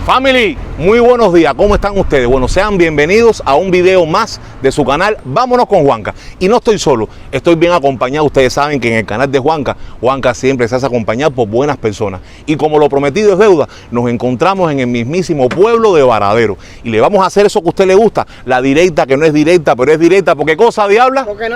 Family, muy buenos días, ¿cómo están ustedes? Bueno, sean bienvenidos a un video más de su canal Vámonos con Juanca. Y no estoy solo, estoy bien acompañado. Ustedes saben que en el canal de Juanca siempre se hace acompañar por buenas personas. Y como lo prometido es deuda, nos encontramos en el mismísimo pueblo de Varadero. Y le vamos a hacer eso que a usted le gusta, la directa que no es directa, pero es directa. ¿Por qué cosa, Diabla? Porque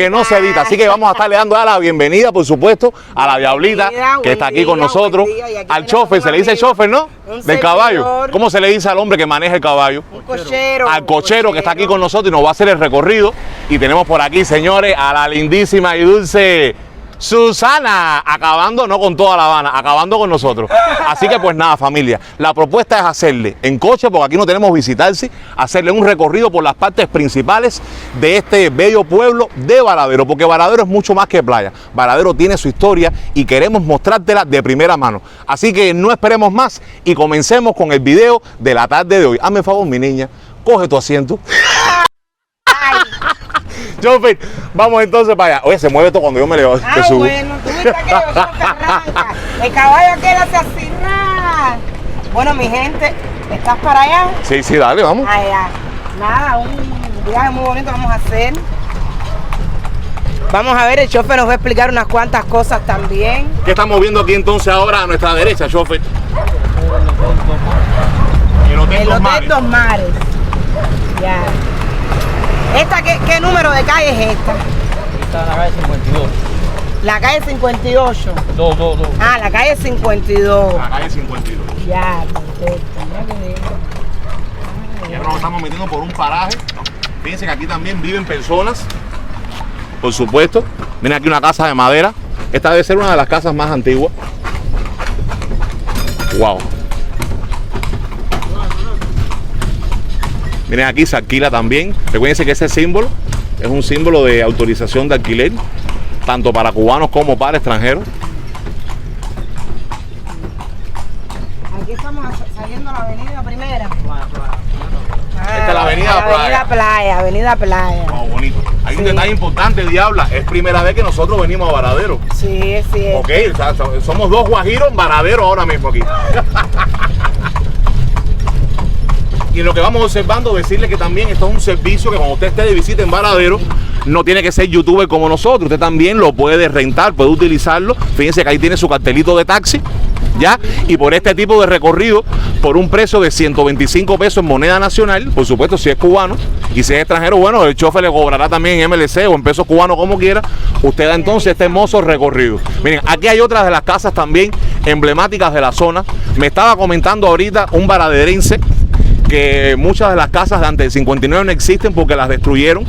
no se edita. Así que vamos a estarle dando la bienvenida, por supuesto, a la Diablita, que está aquí con nosotros. Al chofer, se le dice chofer, ¿no? Del caballo. ¿Cómo se le dice al hombre que maneja el caballo? Un cochero. Al cochero que está aquí con nosotros y nos va a hacer el recorrido. Y tenemos por aquí, señores, a la lindísima y dulce Susana, acabando, no con toda La Habana, acabando con nosotros. Así que pues nada, familia, la propuesta es hacerle en coche, porque aquí no tenemos visitarse, hacerle un recorrido por las partes principales de este bello pueblo de Varadero, porque Varadero es mucho más que playa. Varadero tiene su historia y queremos mostrártela de primera mano. Así que no esperemos más y comencemos con el video de la tarde de hoy. Hazme favor, mi niña, coge tu asiento. Chofer, vamos entonces para allá. Oye, se mueve esto cuando yo me levanto. Bueno, tú viste aquello, eso que arranca. El caballo aquel hace así, nada. Bueno, mi gente, ¿estás para allá? Sí, dale, vamos. Allá. Nada, un viaje muy bonito vamos a hacer. Vamos a ver, el chofer nos va a explicar unas cuantas cosas también. ¿Qué estamos viendo aquí entonces ahora a nuestra derecha, chofer? El Hotel Dos Mares. Ya. ¿Qué número de calle es esta? Está en la calle 52. La calle 58. 2. Ah, la calle 52. La calle 52. Ya, perfecto. Mira qué bien. Ya nos estamos metiendo por un paraje. Fíjense que aquí también viven personas. Por supuesto. Miren aquí una casa de madera. Esta debe ser una de las casas más antiguas. Wow. Miren, aquí se alquila también. Recuérdense que ese símbolo es un símbolo de autorización de alquiler, tanto para cubanos como para extranjeros. Aquí estamos saliendo a la avenida Primera. Esta es la avenida Playa. Avenida Playa. Wow, bonito. Hay un detalle importante, Diabla. Es primera vez que nosotros venimos a Varadero. Sí. Ok, o sea, somos dos guajiros en Varadero ahora mismo aquí. Y en lo que vamos observando, decirle que también esto es un servicio que cuando usted esté de visita en Varadero, no tiene que ser youtuber como nosotros. Usted también lo puede rentar, puede utilizarlo. Fíjense que ahí tiene su cartelito de taxi, ¿ya? Y por este tipo de recorrido, por un precio de 125 pesos en moneda nacional, por supuesto, si es cubano, y si es extranjero, bueno, el chofer le cobrará también en MLC o en pesos cubanos, como quiera. Usted da entonces este hermoso recorrido. Miren, aquí hay otras de las casas también emblemáticas de la zona. Me estaba comentando ahorita un varaderense que muchas de las casas de antes del 59 no existen porque las destruyeron,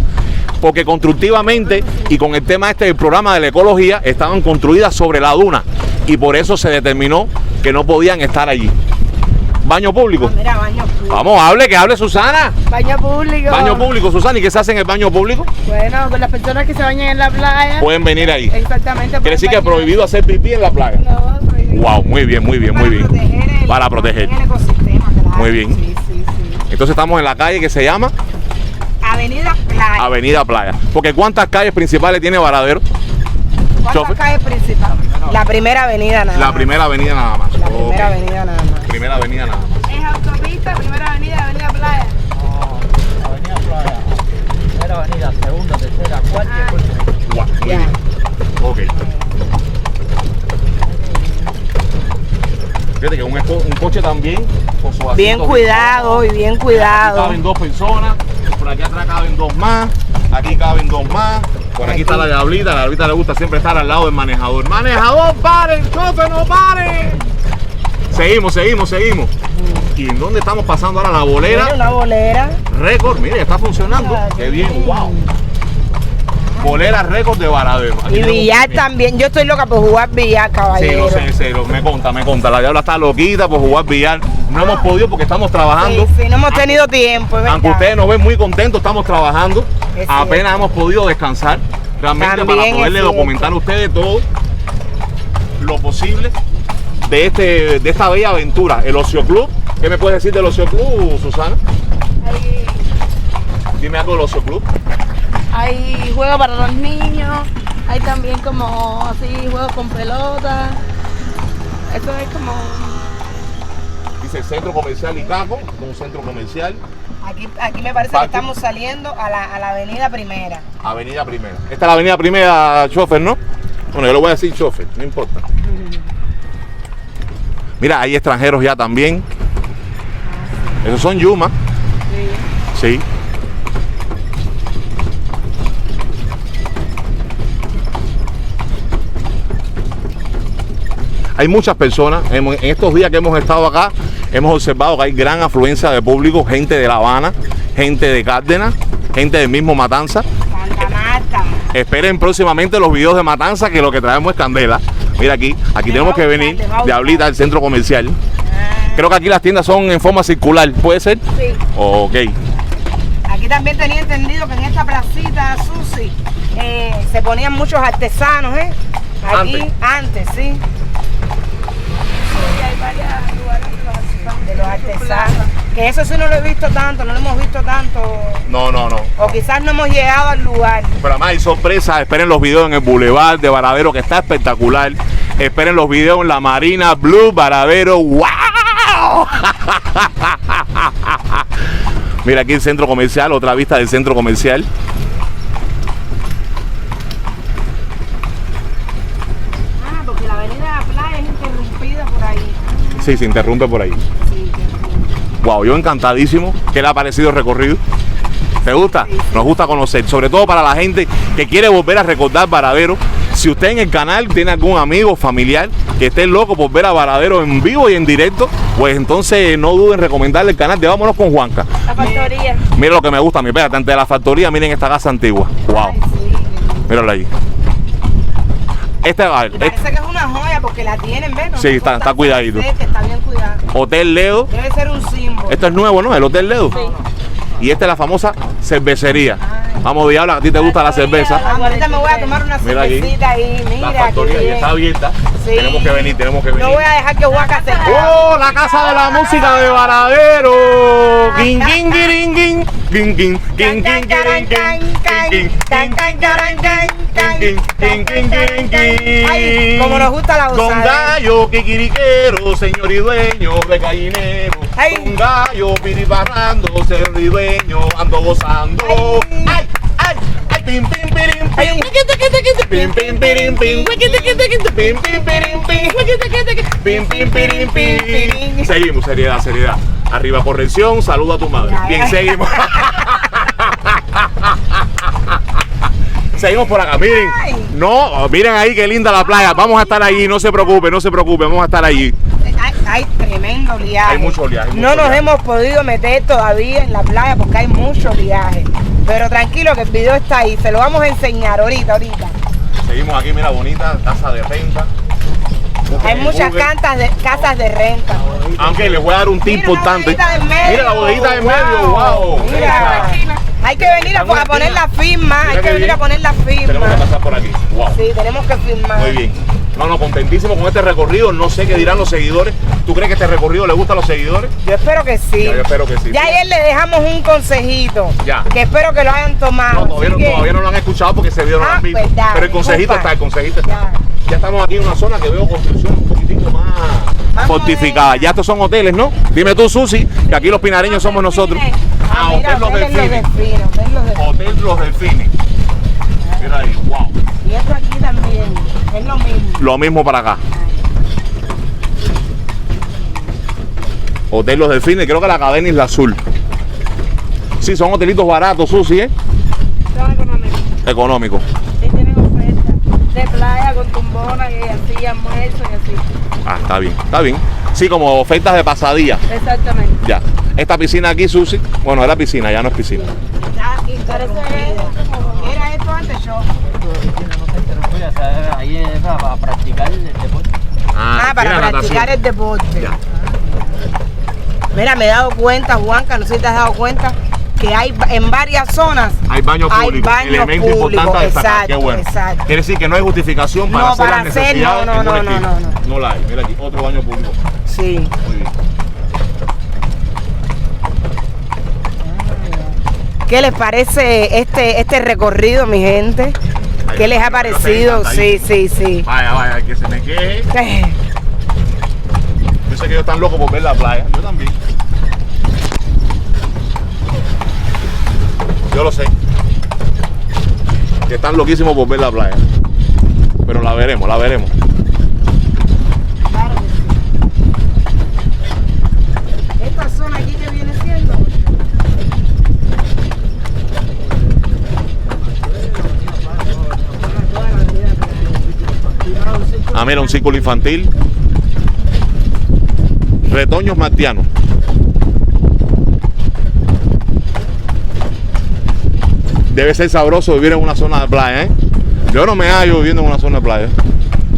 porque constructivamente y con el tema del programa de la ecología estaban construidas sobre la duna y por eso se determinó que no podían estar allí. ¿Baño público? Mira, baño público. Vamos, que hable Susana. Baño público. Baño público, Susana. ¿Y qué se hace en el baño público? Bueno, con las personas que se bañan en la playa. Pueden venir ahí. Exactamente. Quiere decir que es prohibido hacer pipí en la playa. No, prohibido. Wow, muy bien. Para proteger. El ecosistema, claro. Muy bien. Sí. Entonces estamos en la calle que se llama Avenida Playa. Avenida Playa. Porque ¿cuántas calles principales tiene Varadero? ¿Cuántas calles principales? La primera avenida nada más. La primera avenida nada más. La primera avenida nada más. Primera avenida nada más. Es autopista, primera avenida, Avenida Playa. No, Avenida Playa. Primera avenida, segunda, tercera, cuarta y después. Wow, muy bien. Ok. Fíjate que un coche también con su Bien asiento cuidado y bien cuidado. Aquí caben dos personas, por aquí atrás caben dos más, aquí caben dos más, por aquí está la Diablita. A la Diablita le gusta siempre estar al lado del manejador. ¡Manejador, paren! ¡Chofer, no paren! Seguimos. ¿Y en dónde estamos pasando ahora? La bolera. Mira, una bolera. Récord, mire, está funcionando. ¡Qué bien! ¡Wow! Bolera récord de Varadero. Aquí y billar también. Yo estoy loca por jugar billar, caballero. Sí, me conta. La Diabla está loquita por jugar billar. No hemos podido porque estamos trabajando. Sí, no hemos tenido tiempo. Aunque ustedes nos ven muy contentos, estamos trabajando. Apenas hemos podido descansar. Realmente también para poderle documentar a ustedes todo lo posible de esta bella aventura. El Ocio Club. ¿Qué me puedes decir del Ocio Club, Susana? Dime algo del Ocio Club. Hay juegos para los niños, hay también como así juegos con pelota. Eso es como dice Centro Comercial Icaco, un centro comercial. Aquí me parece que estamos saliendo a la avenida Primera. Avenida Primera. Esta es la avenida Primera, chofer, ¿no? Bueno, yo le voy a decir chofer, no importa. Mira, hay extranjeros ya también. Esos son Yuma. Sí. Hay muchas personas, en estos días que hemos estado acá, hemos observado que hay gran afluencia de público, gente de La Habana, gente de Cárdenas, gente del mismo Matanza. Santa Marta. Esperen próximamente los videos de Matanza, que lo que traemos es candela. Mira aquí tenemos que venir, Diablita, al centro comercial. Creo que aquí las tiendas son en forma circular, ¿puede ser? Sí. Ok. Aquí también tenía entendido que en esta placita, Susi, se ponían muchos artesanos, ¿eh? Aquí, antes, sí. Sí, hay varios lugares De los artesanos. Que eso sí no lo he visto tanto, no lo hemos visto tanto. No. O quizás no hemos llegado al lugar. Pero además hay sorpresas, esperen los videos en el Boulevard de Varadero, que está espectacular. Esperen los videos en la Marina Blue Varadero. ¡Wow! Mira aquí el centro comercial, otra vista del centro comercial. Porque la avenida Playa es interrumpida por ahí. Sí, se interrumpe por ahí. Sí, Wow, yo encantadísimo. ¿Qué le ha parecido el recorrido? ¿Te gusta? Sí. Nos gusta conocer, sobre todo para la gente que quiere volver a recordar Varadero. Si usted en el canal tiene algún amigo, familiar que esté loco por ver a Varadero en vivo y en directo, pues entonces no duden en recomendarle el canal de Vámonos con Juanca. La factoría. Mira lo que me gusta, mi pega, antes de la factoría, miren esta casa antigua. Wow, Ay, sí. mírala ahí. Y parece que es una joya porque la tienen, ¿ves? Sí, está cuidadito. Que está bien cuidado. Hotel Ledo. Debe ser un símbolo. Esto es nuevo, ¿no? El Hotel Ledo. Sí. Y esta es la famosa cervecería. Vamos, Diabla, a ti te gusta la cerveza. Ahorita me voy a tomar una Mira aquí. cervecita ahí, mira. La factoría qué ya bien. está abierta. Sí. Tenemos que venir. No voy a dejar que Huaca se ¡Oh! La casa de la música de Varadero. Guin, guin, guirin, guin. Guin, guin, guin, guin, guirin, guin. Guin, guin, guin, guin, guin, guin. Ay, como nos gusta la Con gozada. gallo, kikiriquero, señor y dueño de gallinero. Ay. Con gallo, piriparrando, señor y dueño, ando gozando. Ay. Ay, ay, ay, pim, pim, pirim, Ay. pim. Pim, pim, pirim, pim. Pim, pim, pirim, pim. Pim, pim, pirim, pim. Seguimos, seriedad. Arriba corrección, saluda a tu madre. Ya, Bien, ya. seguimos. Seguimos por acá, miren. Ay. No, miren ahí qué linda la playa. Vamos a estar ahí, no se preocupe, vamos a estar ahí. Hay tremendo oleaje. Hay mucho oleaje, No nos hemos podido meter todavía en la playa porque hay mucho oleaje. Pero tranquilo que el video está ahí. Se lo vamos a enseñar ahorita. Seguimos aquí, mira, bonita, casa de renta. Hay muchas casas de renta. Aunque les voy a dar un tip Mira la importante. bodeguita del medio. Mira la bodeguita del medio, wow. Mira. Hay que venir a poner la firma. Mira Hay que qué venir bien. a poner la Tenemos que firma. pasar por aquí. Wow. Sí, tenemos que firmar. Muy bien. No, contentísimo con este recorrido. No sé qué dirán los seguidores. ¿Tú crees que este recorrido le gusta a los seguidores? Yo espero que sí. Ya, yo espero que sí. Ya ayer le dejamos un consejito. Ya. Que espero que lo hayan tomado. No, todavía, Así que- todavía no lo han escuchado porque ese video no lo han visto. pues dale, Pero el consejito disculpa. está, el consejito está. Ya. Ya estamos aquí en una zona que veo construcción un poquitito más Más fortificada. moderna. Ya estos son hoteles, ¿no? Dime tú, Susi, que aquí los pinareños somos nosotros. Ah, mira, Hotel Los ven Delfines. ven los delfines. Hotel Los Delfines. Mira ahí, wow. Y esto aquí también, es lo mismo. Lo mismo para acá. Hotel Los Delfines, creo que la cadena Isla Azul. Sí, son hotelitos baratos, Susi, ¿eh? Son económicos. Económicos. Y tienen ofertas de playa con tumbona y así, almuerzo y así. Ah, está bien, está bien. Sí, como ofertas de pasadía. Exactamente. Ya. Esta piscina aquí, Susi, bueno, era piscina, ya no es piscina. Está interrumpida. Era esto antes yo. Ahí es para practicar el deporte. Ah, para mira, practicar el deporte. Ya. Mira, me he dado cuenta, Juanca, no sé si te has dado cuenta, que hay en varias zonas. Hay baños Hay públicos, baños elemento públicos, importante a destacar, exacto, qué bueno. exacto. Quiere decir que no hay justificación para No, hacer para las hacer, necesidades no, en no, una no, esquina. no, no. No la hay, mira aquí, otro baño público. Sí. Muy bien. ¿Qué les parece este recorrido, mi gente? Ay, ¿Qué les ha pero parecido? está Sí, ahí. sí, sí. Vaya, que se me queje. Yo sé que ellos están locos por ver la playa. Yo también. Yo lo sé. Que están loquísimos por ver la playa. Pero la veremos, la veremos. Claro que sí. Esta zona aquí que viene siendo. Ah, mira, un círculo infantil. Retoños martianos. Debe ser sabroso vivir en una zona de playa, ¿eh? Yo no me hallo viviendo en una zona de playa.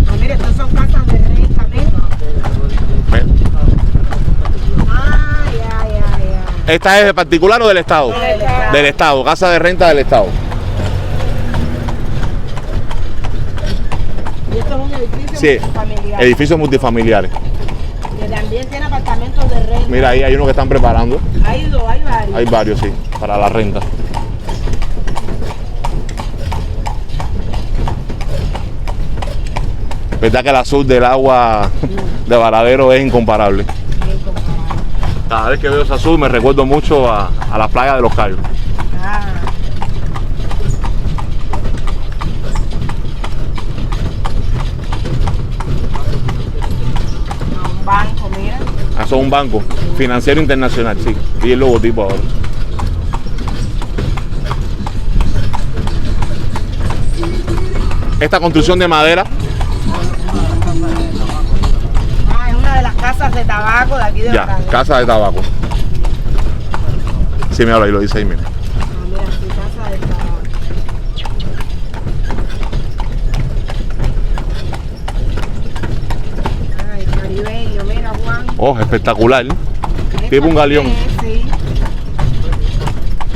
Ah, mire, estas son casas de renta, Mira. Ah, ya. ¿Esta es de particular o del Estado? Del Estado. Del Estado, casa de renta del Estado. Y esto es un edificio Sí, familiar. edificios multifamiliares. Que también tiene apartamentos de renta. Mira, ahí hay uno que están preparando. Hay dos, hay varios. Hay varios, sí, para la renta. ¿Verdad que el azul del agua de Varadero es incomparable? Cada vez que veo ese azul me recuerdo mucho a las playas de Los Cayos. Ah. Un banco, mira. Eso es un banco financiero internacional, sí. Y el logotipo ahora. Esta construcción de madera, Ah, es una de las casas de tabaco de aquí de ya, Varadero. casa de tabaco. Sí, mira, ahí lo dice ahí, mira. Ah, mira, sí, casa de tabaco. Ay, caribeño, mira, Juan. Oh, espectacular. Tipo un galeón. Sí.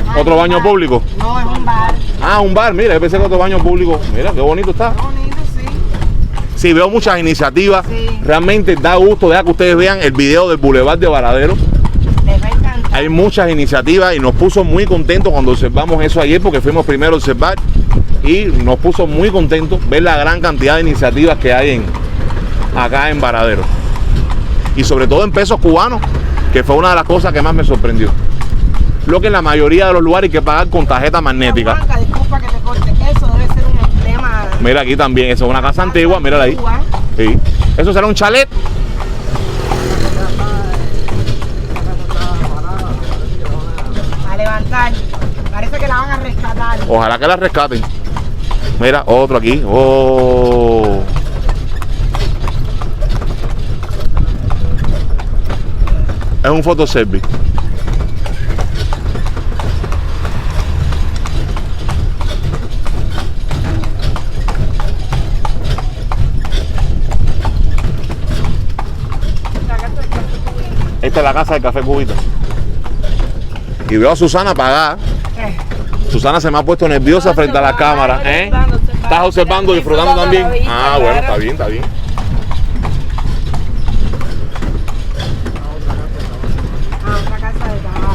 Ay, ¿Otro un baño bar. público? No, es un bar. Ah, un bar, mira, yo pensé que otro baño público. Mira, qué bonito está. Bonito, sí. Sí, veo muchas iniciativas. Sí. Realmente da gusto, deja que ustedes vean el video del Boulevard de Varadero. Les va a encantar. Hay muchas iniciativas y nos puso muy contentos cuando observamos eso ayer, porque fuimos primero a observar y nos puso muy contentos ver la gran cantidad de iniciativas que hay acá en Varadero. Y sobre todo en pesos cubanos, que fue una de las cosas que más me sorprendió. Lo que en la mayoría de los lugares hay que pagar con tarjeta magnética. Blanca, disculpa que te corte. Eso debe ser un emblema. Mira aquí también, eso es una casa antigua, mírala ahí. Sí. Eso será un chalet. A levantar. Parece que la van a rescatar. Ojalá que la rescaten. Mira, otro aquí. Oh. Es un fotoservice. Esta es la casa del Café Cubita. Y veo a Susana apagada. Susana se me ha puesto nerviosa frente a la cámara. ¿Eh? ¿Estás observando, disfrutando también? Ah, bueno, está bien, está bien. Ah, otra casa de tabaco.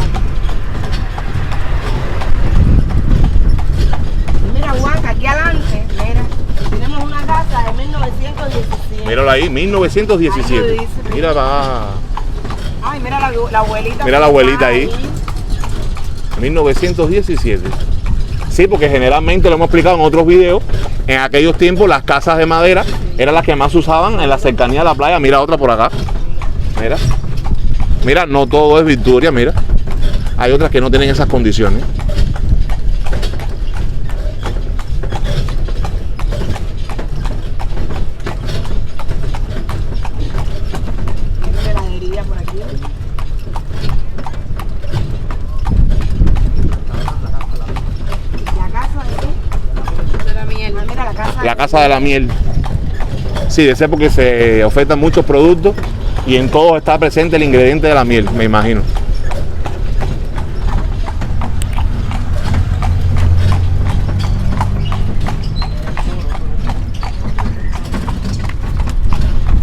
Y mira, Juan, aquí adelante, mira, tenemos una casa de 1917. Míralo ahí, 1917. Mira, va. Ay, mira la abuelita. Mira la abuelita ahí. 1917. Sí, porque generalmente lo hemos explicado en otros videos. En aquellos tiempos las casas de madera eran las que más se usaban en la cercanía de la playa. Mira otra por acá. Mira. Mira, no todo es Victoria, mira. Hay otras que no tienen esas condiciones. Hay una heladería por aquí. ¿La casa de qué? De la miel. Ah, mira, la casa. La casa de la miel. Sí, de ser porque se ofertan muchos productos y en todos está presente el ingrediente de la miel, me imagino.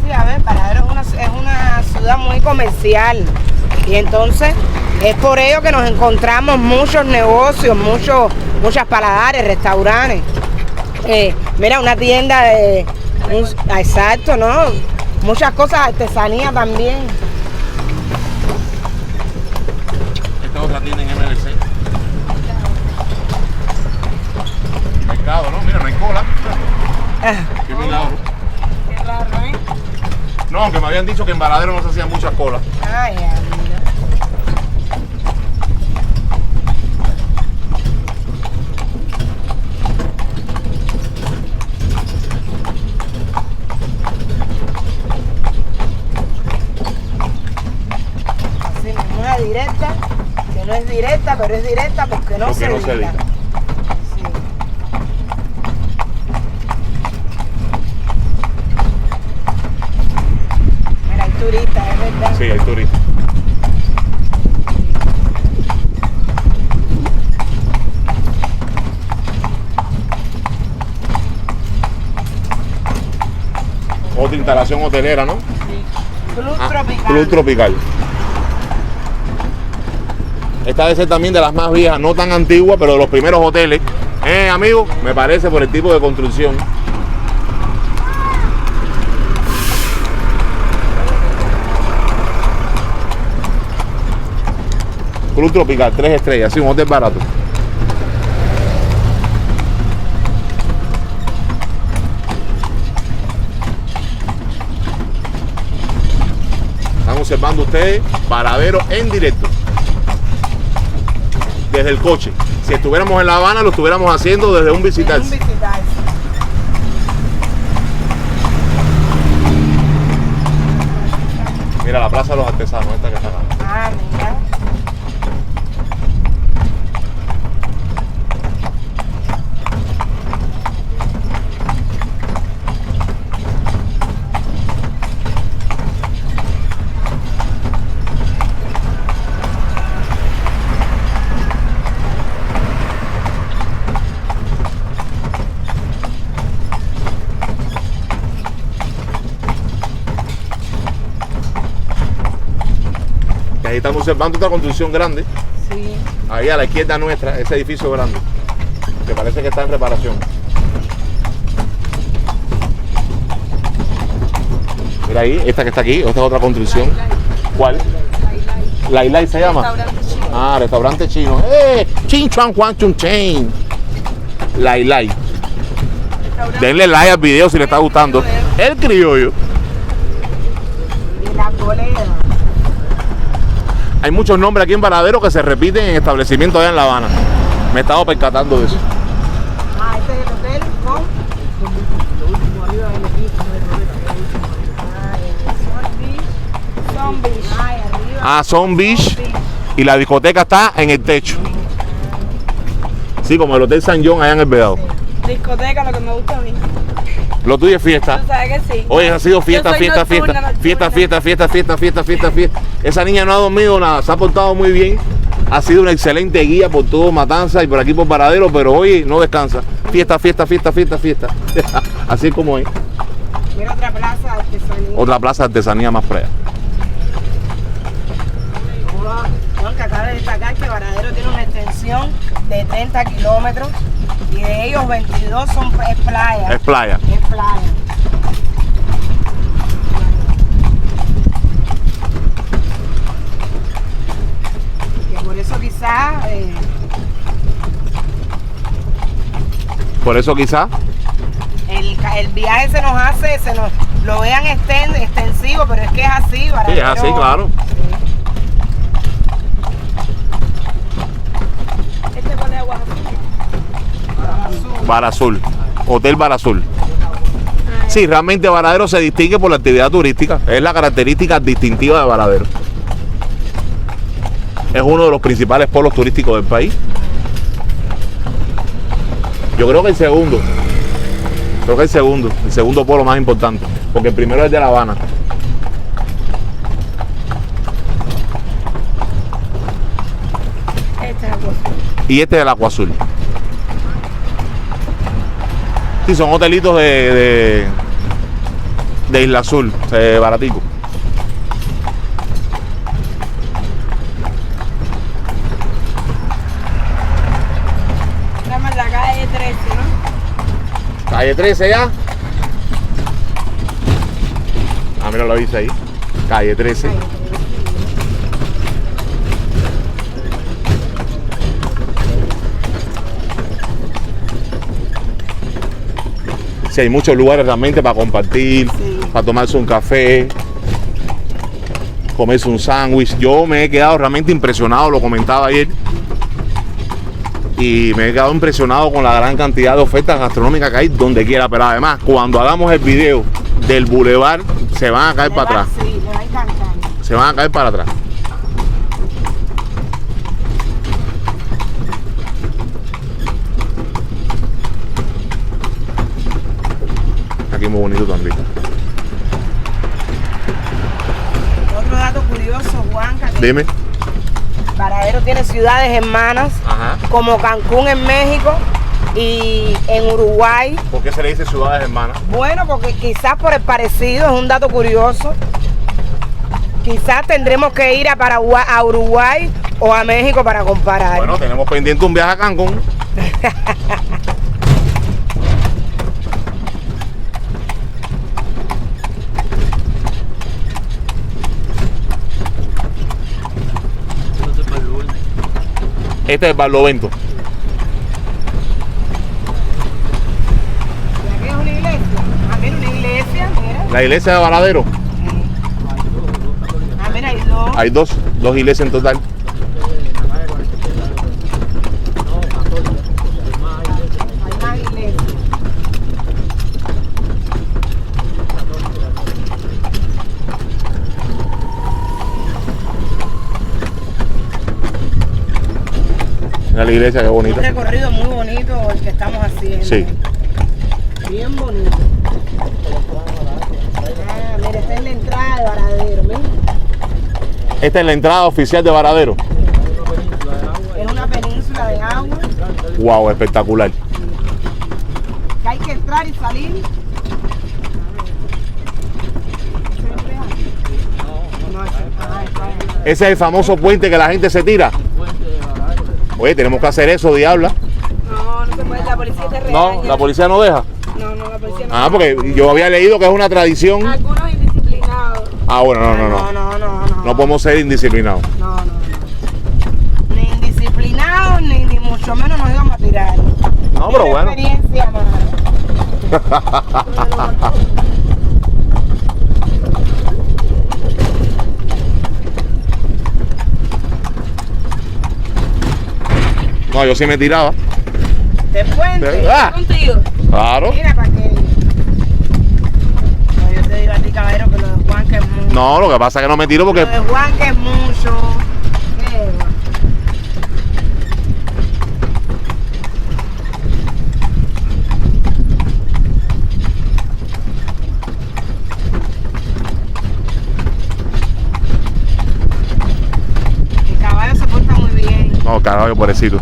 Sí, a ver, Varadero es una ciudad muy comercial y entonces es por ello que nos encontramos muchos negocios, muchas paladares, restaurantes. Mira, una tienda de... exacto, ¿no? Muchas cosas, artesanía también. otra tienda en MBC. Mercado, ¿no? Mira, no hay cola. Qué milagro. Qué raro, ¿eh? No, aunque me habían dicho que en Varadero no se hacían muchas colas. Ay, mira. Así mismo, una directa, que no es directa, pero es directa porque no se edita. Sí. Mira, hay turistas, es verdad. Sí, hay turistas. Otra instalación hotelera, ¿no? Club Ah, Tropical. Club Tropical. Esta debe ser también de las más viejas, no tan antiguas, pero de los primeros hoteles. Amigo, me parece por el tipo de construcción. Club Tropical, 3 estrellas, sí, un hotel barato. Están observando ustedes Varadero en directo. Desde el coche. Si estuviéramos en La Habana, lo estuviéramos haciendo desde un Un visitarse. visitarse. Mira la Plaza de los Artesanos, esta que está acá. Ah, mira. Que ahí estamos observando otra construcción grande. Sí. Ahí a la izquierda nuestra, ese edificio grande. Que parece que está en reparación. Mira ahí, esta que está aquí, esta es otra construcción. ¿Cuál? Lai Lai se llama. Restaurante chino. Ah, restaurante chino. Chin Chuan Juan Chun Chain. Lai Lai. Denle like al video si le está gustando. El criollo. Y la bolera. Hay muchos nombres aquí en Varadero que se repiten en establecimientos allá en La Habana. Me he estado percatando de eso. Ah, este es el hotel con. Sun Beach. Ay, arriba. Ah, Sun Beach. Y la discoteca está en el techo. Sí, como el Hotel San John allá en el Vedado. Discoteca, lo que me gusta a mí. Lo tuyo es fiesta. Tú sabes que sí. Hoy ha sido fiesta, Yo soy fiesta, nocturna, fiesta, nocturna. fiesta, fiesta, fiesta, fiesta, fiesta, fiesta, fiesta. Esa niña no ha dormido nada, se ha portado muy bien. Ha sido una excelente guía por todo Matanza y por aquí por Varadero, pero hoy no descansa. Fiesta, fiesta, fiesta, fiesta, fiesta. Así es como es. Mira otra plaza de artesanía. Otra plaza de artesanía más frea. Tengo que acaba de destacar que Varadero tiene una extensión de 30 kilómetros y de ellos 22 es playa. Es playa. Es playa. Que por eso quizás Por eso quizás el viaje se nos hace, lo vean extensivo, pero es que es así, sí, Varadero. es así, claro. Este cuál es agua. Bar Azul, Hotel Bar Azul. Sí, realmente Varadero se distingue por la actividad turística. Es la característica distintiva de Varadero. Es uno de los principales polos turísticos del país. Yo creo que el segundo. Creo que el segundo polo más importante. Porque el primero es de La Habana. Este es agua. Y este es el Agua Azul. Sí, son hotelitos de Isla Azul, baratico. Estamos en la calle 13, ¿no? Calle 13 ya. Ah, mira, lo dice ahí. Calle 13. Sí, hay muchos lugares realmente para compartir, Sí. para tomarse un café, comerse un sándwich. Yo me he quedado realmente impresionado, lo comentaba ayer, y me he quedado impresionado con la gran cantidad de ofertas gastronómicas que hay donde quiera. Pero además, cuando hagamos el video del bulevar, se van a caer para atrás. Sí, le va a encantar. Se van a caer para atrás. Aquí muy bonito también. Otro dato curioso, Juanca, que Dime. Varadero tiene ciudades hermanas Ajá. como Cancún en México y en Uruguay. ¿Por qué se le dice ciudades hermanas? Bueno, porque quizás por el parecido, es un dato curioso. Quizás tendremos que ir a Paraguay, a Uruguay o a México para comparar. Bueno, tenemos pendiente un viaje a Cancún. Este es el Barlovento. ¿Y aquí es una iglesia? Ah, mira, una iglesia, mira. La iglesia de Varadero. Ah, mira, hay dos. Hay dos iglesias en total. Hay más iglesias. Mira la iglesia, qué Un bonita. recorrido muy bonito el que estamos haciendo. Sí. Bien bonito. Ah, mira, esta es la entrada de Varadero, mira. Esta es la entrada oficial de Varadero. Es una península de agua Wow, espectacular. que hay que entrar y salir. No, Ese es el famoso puente que la gente se tira. Oye, tenemos que hacer eso, diabla. no se puede, la policía te No, regaña. la policía no deja. No, la policía no. Ah, porque yo había leído que es una tradición. Algunos indisciplinados. Ah, bueno, no. No No podemos ser indisciplinados. No. Ni indisciplinados, ni mucho menos nos íbamos a tirar. No, pero Qué bueno. experiencia, mano. No, yo sí me tiraba. De puente. Ah, Contigo. claro. Mira, para que. No, yo te digo a ti, caballero, que lo de Juan que es mucho. No, lo que pasa es que no me tiro porque Lo de Juan que es mucho. ¿Qué va? El caballo se porta muy bien. no, caballo, pobrecito.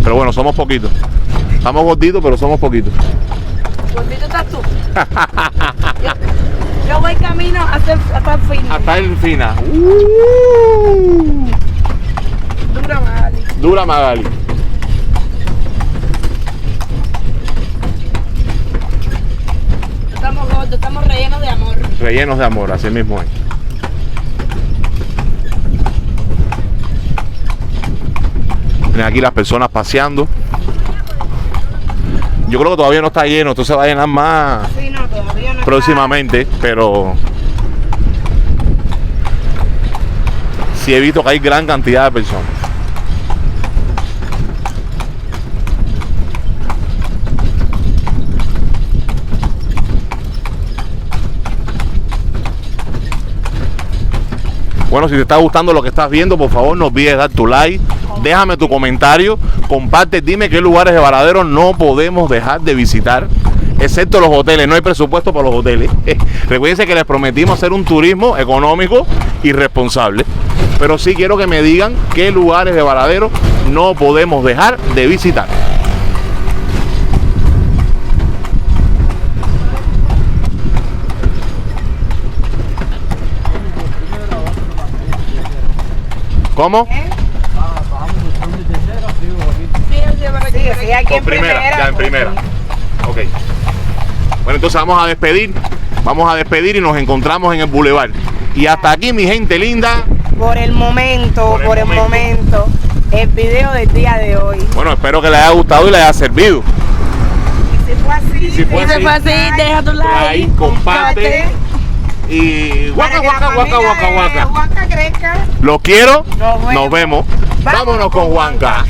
Pero bueno, somos poquitos. Estamos gorditos, pero somos poquitos. Gordito estás tú. Yo voy camino hasta el fin. Hasta el final. Dura, Magali. Dura Magali. Estamos gordos, estamos rellenos de amor. Rellenos de amor, así mismo es. Miren aquí las personas paseando. Yo creo que todavía no está lleno, esto se va a llenar más Sí, no, todavía no. próximamente, pero sí he visto que hay gran cantidad de personas. Bueno, si te está gustando lo que estás viendo, por favor no olvides dar tu like, déjame tu comentario, comparte, dime qué lugares de Varadero no podemos dejar de visitar, excepto los hoteles. No hay presupuesto para los hoteles. Recuerden que les prometimos hacer un turismo económico y responsable, pero sí quiero que me digan qué lugares de Varadero no podemos dejar de visitar. ¿Cómo? Sí, aquí en primera. Ya en primera. Ok. Bueno, entonces vamos a despedir y nos encontramos en el Boulevard. Y hasta aquí, mi gente linda. Por el momento, el video del día de hoy. Bueno, espero que les haya gustado y les haya servido. Y si fue Y se fue así, deja tu like, comparte. Y guaca, guaca, guaca, guaca, guaca. Huanca crezca. Los quiero. Nos vemos. Nos vemos. Vámonos con Huanca.